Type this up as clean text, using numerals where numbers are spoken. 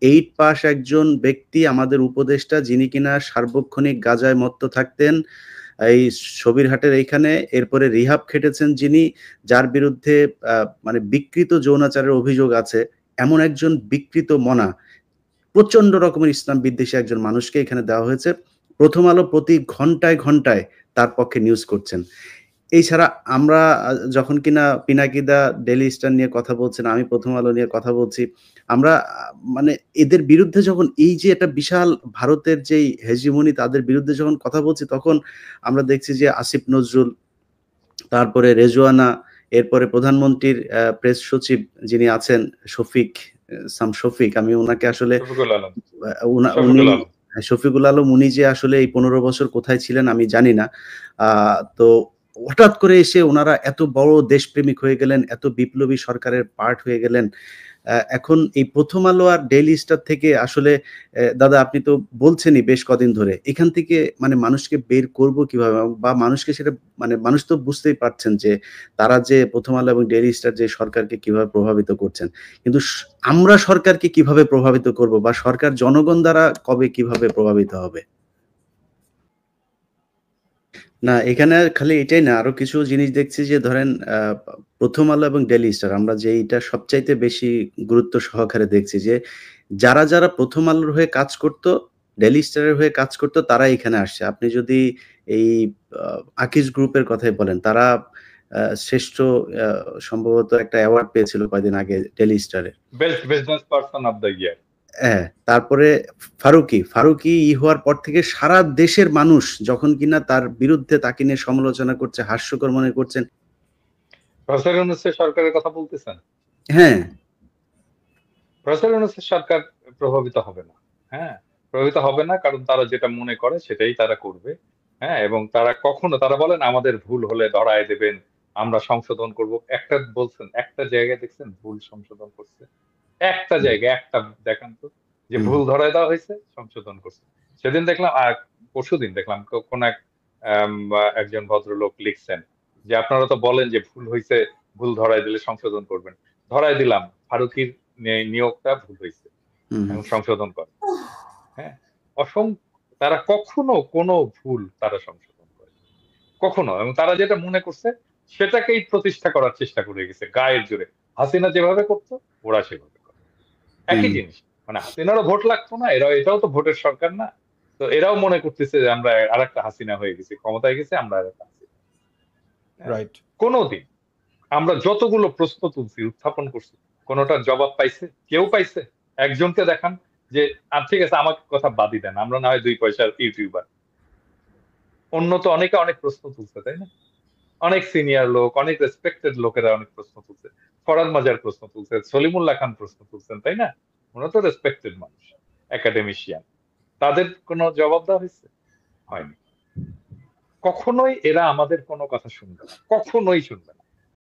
8 pass একজন ব্যক্তি আমাদের উপদেষ্টা, যিনি কিনা সার্বক্ষণিক গাঁজায় মত্ত থাকতেন এই সবিরহাটের এইখানে। এরপরে রিহাব খেটেছেন যিনি, যার বিরুদ্ধে মানে বিকৃত যৌনাচারের অভিযোগ আছে, এমন একজন বিকৃত মনা, প্রচন্ড রকমের ইসলাম বিদ্বেষী একজন মানুষকে এখানে দেওয়া হয়েছে। প্রথম আলো প্রতি ঘন্টায় ঘন্টায় তার পক্ষে নিউজ করছেন। এছাড়া আমরা যখন কিনা পিনাকিদা ডেইলি স্টার নিয়ে কথা বলছেন, আমি প্রথম আলো নিয়ে কথা বলছি, আমরা মানে এদের বিরুদ্ধে যখন এই যে একটা বিশাল ভারতের যেই হেজিমনি, তাদের বিরুদ্ধে যখন কথা বলছি, তখন আমরা দেখছি যে আসিফ নজরুল, তারপরে রেজওয়ানা, এরপরে প্রধানমন্ত্রীর প্রেস সচিব যিনি আছেন শফিক, শফিক, আমি ওনাকে আসলে শফিকুল আলম, উনি শফিকুল আলম, শফিকুল আলম, উনি যে আসলে এই 15 বছর কোথায় ছিলেন আমি জানি না। তো হঠাৎ করে এসে ওনারা এত বড় দেশপ্রেমিক হয়ে গেলেন, এত বিপ্লবী সরকারের পার্ট হয়ে গেলেন। এখন এই প্রথম আলো আর ডেইলি স্টার থেকে আসলে দাদা আপনি তো বলছেনই বেশ কদিন ধরে, এখান থেকে মানে মানুষকে বের করব কিভাবে, বা মানুষকে সেটা মানে মানুষ তো বুঝতেই পারছেন যে তারা যে প্রথম আলো এবং ডেইলি স্টার যে সরকারকে কিভাবে প্রভাবিত করছেন, কিন্তু আমরা সরকারকে কিভাবে প্রভাবিত করব, বা সরকার জনগণ দ্বারা কবে কিভাবে প্রভাবিত হবে? না, এখানে খালি এটাই না, আরো কিছু জিনিস দেখছি যে ধরেন প্রথম আলো এবং ডেইলি স্টার, আমরা যে এইটা সবচাইতে বেশি গুরুত্ব সহকারে দেখছি যে যারা যারা প্রথম আলোর হয়ে কাজ করত, ডেইলি স্টারের হয়ে কাজ করত, তারা এখানে আসছে। আপনি যদি এই আকিজ গ্রুপের কথাই বলেন, তারা শ্রেষ্ঠ সম্ভবত একটা অ্যাওয়ার্ড পেয়েছিল কয়দিন আগে ডেইলি স্টারে। Best business person of the year. হ্যাঁ, তারপরে ফারুকী হওয়ার পর থেকে সারা দেশের মানুষ যখন কিনা তার বিরুদ্ধে তাকে নিয়ে সমালোচনা করছে, হাস্যকর মনে করছেন। প্রফেসর ইউনূসের সরকারের কথা বলতেছেন? হ্যাঁ, প্রফেসর ইউনূসের সরকার প্রভাবিত হবে না। হ্যাঁ, প্রভাবিত হবে না, কারণ তারা যেটা মনে করে সেটাই তারা করবে। হ্যাঁ, এবং তারা কখনো, তারা বলেন আমাদের ভুল হলে ধরায় দেবেন, আমরা সংশোধন করব। একটা বলছেন, একটা জায়গায় দেখছেন ভুল সংশোধন করছে? একটা জায়গায় একটা দেখান তো যে হুম, ভুল ধরায় দেওয়া হয়েছে, সংশোধন করছে। সেদিন দেখলাম, আর পরশুদিন দেখলাম কোন এক একজন ভদ্রলোক লিখছেন যে আপনারা তো বলেন যে ভুল হয়েছে, ভুল ধরায় দিলে সংশোধন করবেন। ধরায় দিলাম, ফারুকীর নিয়োগটা ভুল হয়েছে হুম, এবং সংশোধন করে। হ্যাঁ, তারা কখনো কোনো ভুল তারা সংশোধন করে কখনো, এবং তারা যেটা মনে করছে সেটাকেই প্রতিষ্ঠা করার চেষ্টা করে গেছে গায়ের জোরে। হাসিনা যেভাবে করতো ওরা সেভাবে করে, একই হুম, জিনিস। মানে হাসিনারও ভোট লাগতো না, এটাও তো ভোটের সরকার না। তো এরাও মনে করতেছে যে আমরা আরেকটা হাসিনা হয়ে গেছি, ক্ষমতায় গেছে আমরা আরেকটা হাসিনা। হ্যাঁ, রাইট। কোনোদিন আমরা যতগুলো প্রশ্ন তুলছি, উত্থাপন করছি, কোনোটার জবাব পাইছে? কেউ পাইছে? একজনকে দেখান যে ঠিক আছে আমাকে কথা বাদই দেন, আমরা না হয় 2 পয়সার ইউটিউবার। অন্য তো অনেকে অনেক প্রশ্ন তুলছে, তাই না? অনেক সিনিয়র লোক, অনেক রেসপেক্টেড লোকেরা অনেক প্রশ্ন তুলছে। ফরাদ মাজার প্রশ্ন তুলছে, সলিমুল্লাহ খান প্রশ্ন তুলছেন, তাই না? ওরা তো রেসপেক্টেড মানুষ, একাডেমিশিয়ান। তাদের কোনো জবাব দেওয়া হয়েছে? হয়নি। কখনোই এরা আমাদের কোনো কথা শুনবে না, কখনোই শুনবে না।